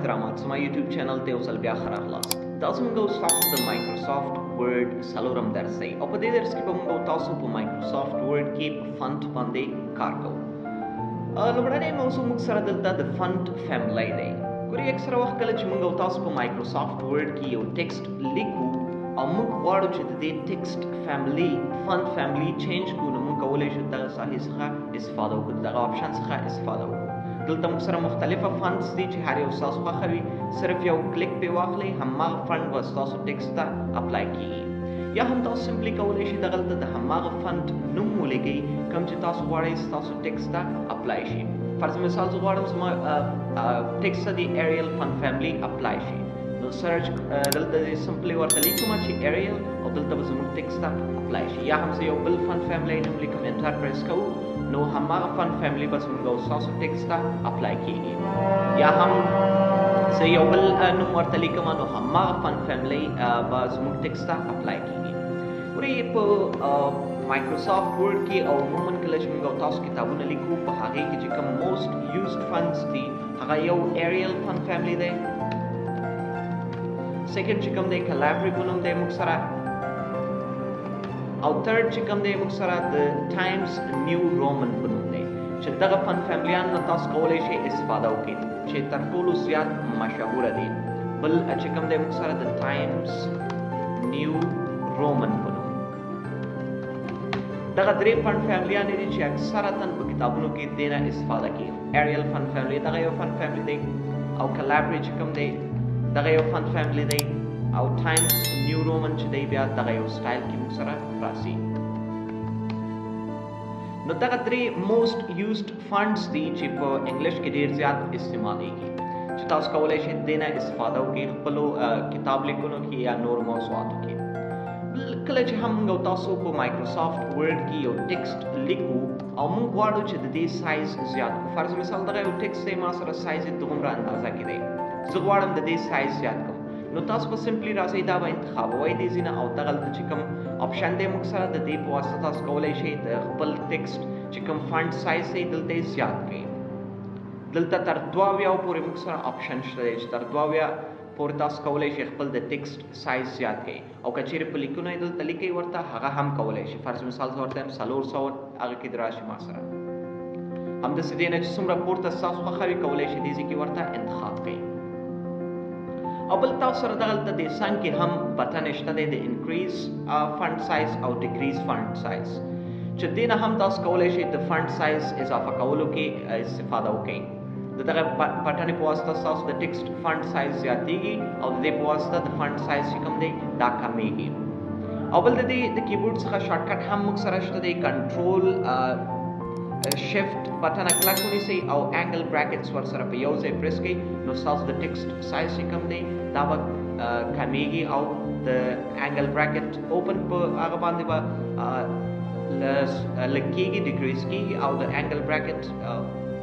احترامات زما یوټیوب چینل ته یو ځل بیا ښه راغلاست. دا زموږ او ستاسو د مایکروسافټ ورډ څلورم درس دی او په دې درس کې به موږ او تاسو په مایکروسافټ ورډ کې په فونټ باندې کار کوو. لومړنی موضوع موږ سره دلته د فونټ فیملی دی. ګورئ اکثره وخت کله چې موږ او تاسو په مایکروسافټ ورډ کې یو ټیکسټ لیکو او موږ غواړو چې د دې ټیکسټ فیملی فونټ فیملی چینج کړو نو موږ کولی شو دغه ساحې څخه استفاده وکړو، دغه آپشن څخه استفاده وکړو. دلته موږ سره مختلفه فونټس دي چې هر یو ستاسو خوښه وي، صرف یو کلیک پې واخلئ هماغه فونټ به ستاسو ټیکسټ ته اپلای کیږي، یا هم تاسو سمپلی کولی شئ دغلته د هماغه فونټ نوم ولیکئ کوم چې تاسو غواړئ ستاسو ټیکسټ ته اپلای شي. فرض مثال زه غواړم زما ټیکسټ ته د ایریل فونټ فیملی اپلای شي، نو سرچ دلته سمپلی ورته لیکم چې ایریل او دلته به زموږ ټیکسټ ته اپلای شي، یا هم زه یو بل فونټ فیملی نوم لیکم انټر پریس کوو نو هماغه فونټ فیملی به زموږ او ستاسو ټیکسټ ته اپلای کیږي، یا هم زه یو بل نوم ورته لیکم نو هماغه فونټ فیملی به زموږ ټیکسټ ته اپلای کیږي. ګورئ په مایکروسافټ ورډ کې او عموما کله چې موږ او تاسو کتابونه لیکو په هغې کې چې کوم موسټ یوزډ فونټس دي هغه یو ایریل فونټ فیملی دی، سیکنډ چې کوم دی کلابري په نوم دی موږ سره، او تھرډ چې کوم دی موږ سره د ټایمز نیو رومن په نوم دی چې دغه فونټ فیملیان نه تاسو کولی شئ استفاده وکړئ چې تر ټولو زیات مشهوره دي. بل چې کوم دی موږ سره د ټایمز نیو رومن په نوم. دغه درې فونټ فیملیانې دي چې اکثرتاً په کتابونو کې دې نه استفاده کیږي. ایریل فونټ فیملی دغه یو فونټ فیملی دی، او کلابري چې کوم دی دغه یو فونټ فیملی دی، او ټایمز نیو رومن چې دی بیا دغه یو سټایل کې موږ سره راځي. نو دغه درې موسټ یوزډ فونټس دي چې په انګلیش کې ډېر زیات استعمالیږي چې تاسو کولی شئ دې نه استفاده وکړئ خپلو کتاب لیکنو کې یا نور موضوعاتو کې. کله چې هم موږ او تاسو په مایکروسافټ ورډ کې یو ټیکسټ لیکو او موږ غواړو چې د دې سایز زیات کړو، فرض مثال دغه یو ټیکسټ دی ما سره سایز یې دومره اندازه کې دی، زه غواړم د دې سایز زیات کړم، نو تاسو به سمپلی راځئ دا به انتخابوئ دې ځینه او دغلته چې کوم آپشن دی موږ سره د دې په واسطه تاسو کولی شئ د خپل ټیکسټ چې کوم فونټ سایز دی دلته یې زیات کړئ. دلته تر 22 پورې موږ سره آپشن شته دی چې تر 22 پورې تاسو کولی شئ خپل د ټیکسټ سایز زیات کړئ، او که چیرې په لیکونو یې دلته لیکئ ورته هغه هم کولی شئ. فرض مثال زه ورته یم 400 هغه کې دې راشي ما سره، همداسې دې نه چې څومره پورته ستاسو خوښه وي کولی شئ دې ځای کې ورته انتخاب کړئ. او بل تاسو سره دغلته د څنګ کې هم بټن شته دی د انکریز فونټ سایز او ډیکریز فونټ سایز چې دې نه هم تاسو کولی شئ د فونټ سایز اضافه کولو کې استفاده وکړئ. د دغه بټنې په واسطه ستاسو د ټیکسټ فونټ سایز زیاتېږي او د دې په واسطه د فونټ سایز چې کوم دی دا کمیږي. او بل د دې د کیبورډ څخه شارټکټ هم موږ سره شته دی، کنټرول شفټ بټن کلک ونیسئ او انګل براکټس ورسره په یو ځای پریس کړئ نو ستاسو د ټیکسټ سایز چې کوم دی دا به کمیږي، او د انګل براکټ اوپن په هغه باندې به لږ کېږي ډیکریز کېږي، او د انګل براکټ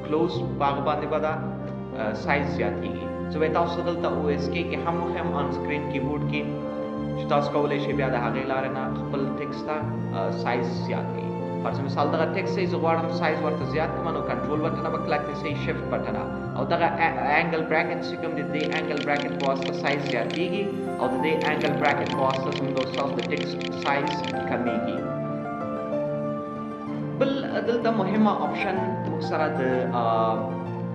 کلوز په هغه باندې به دا سایز زیاتېږي. زه به تاسو دلته OSK کې هم وښیم آن سکرین کیبورډ کې چې تاسو کولی شئ بیا د هغې لارې نه خپل ټیکسټ ته سایز زیات کړئ. فرض مثال دغه ټیکسټ دی زه غواړم سایز ورته زیات کړم نو کنټرول بټنه به کلک نیسئ، شفټ بټنه، او دغه انګل براکټ چې کوم دی د دې انګل براکټ په واسطه سایز زیاتېږي او د دې انګل براکټ په واسطه زموږ او ستاسو د ټیکسټ سایز کمیږي. بل دلته مهمه آپشن موږ سره د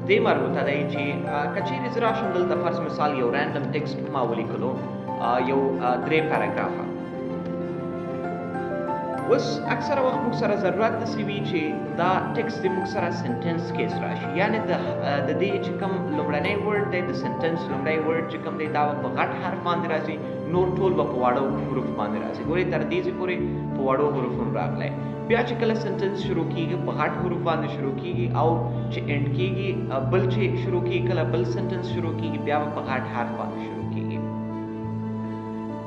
دې مربوطه دی چې که چیرې زه راشم دلته فرض مثال یو رینډم ټیکسټ ما ولیکلو یو 3 پیراګرافه، اوس اکثره وخت موږ سره ضرورت داسې وي چې دا ټیکسټ دې موږ سره سنټنس کیس راشي، یعنې د دې چې کوم لومړنی ورډ دی د سنټنس لومړی ورډ چې کوم دی دا به په غټ حرف باندې راځي، نور ټول به په واړو حروف باندې راځي. ګورئ تر دې ځای پورې په واړو حروف هم راغلی، بیا چې کله سنټنس شروع کېږي په غټ حروف باندې شروع کېږي، او چې اینډ کېږي بل چې شروع کېږي کله بل سنټنس شروع کېږي بیا به په غټ حرف باندې شروع کېږي.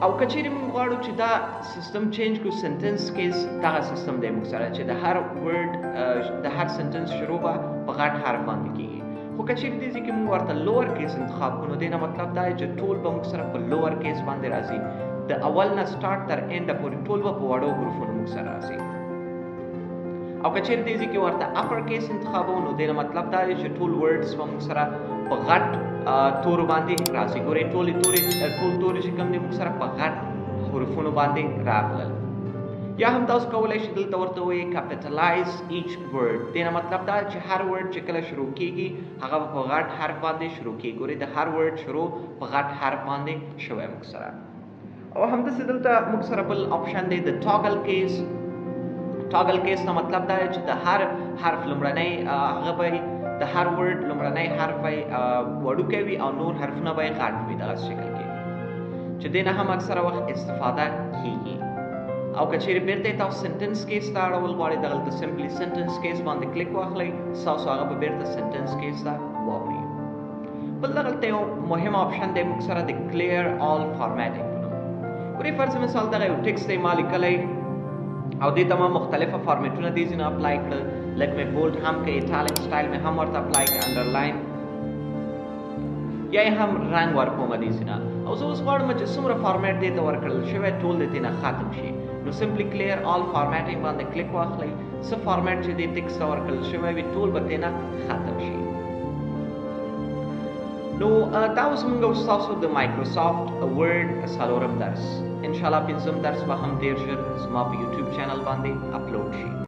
او که چیرې موږ غواړو چې دا سیستم چینج کړو سنټنس کیس دغه سیستم دی موږ سره چې د هر ورډ د هر سنټنس شروع به په غټ حرف باندې کېږي، خو که چیرې دې ځای کې موږ ورته لوور کیس انتخاب کړو نو دې نه مطلب دا دی چې ټول به موږ سره په لوور کیس باندې راځي، د اول نه سټارټ تر اینډه پورې ټول به په وړو حروفونو موږ سره راځي. او که چیرې دې ځای کې ورته اپر کیس انتخابو نو دې نه مطلب دا دی چې ټول ورډز به موږ سره په غټ تورو باندې راځي. ګورئ ټول تورې چې کوم دي موږ سره په غټ حروفونو باندې راغلل. یا هم تاسو کولی شئ دلته ورته وایي capitalize each word. دې نه مطلب دا چې هر ورډ چې کله شروع کیږي هغه په غټ حرف باندې شروع کیږي. ګورئ د هر ورډ شروع په غټ حرف باندې شوی موږ سره. او همداسې دلته موږ سره بل آپشن دی د ټاګل کیس. ټاګل کیس نه مطلب دا دی چې د هر حرف لومړنی هغه به د هر ورډ لومړنی حرف به وړوکی وي او نور حرفونه به یې غټ وي دغسې شکل کې، چې دې نه هم اکثره وخت استفاده کیږي. او که چیرې بیرته یې تاسو سنټنس کیس ته اړول غواړئ دغلته سمپلي سنټنس کیس باندې کلیک واخلئ، ستاسو هغه به بیرته سنټنس کیس ته واوړي. بل دغلته یو مهم آپشن دی موږ سره د کلیر آل فارمیټینګ په نوم. ګورئ فرض مثال دغه یو ټکسټ دی ما لیکلی او دې ته ما مختلفه فارمیټونه دې ځینې اپلای کړل، لږ مې بولډ هم که ایټالیک سټایل مې هم ورته اپلای کړه، انډرلاین یا یې هم رنګ ورکوم دې ځینې. او زه اوس غواړم چې څومره فارمیټ دې ته ورکړل شوی ټول د دې نه ختم شي، نو سمپلی کلیر آل فارمیټینګ باندې کلیک واخلئ. څه فارمیټ چې دې ټکسټ ته ورکړل شوی وي ټول به دې نه ختم شي. نو دا اوس موږ او ستاسو د مایکروسافټ ورډ څلورم درس، انشاءالله پنځم درس به هم ډېر ژر زما په یوټیوب چینل باندې اپلوډ شي.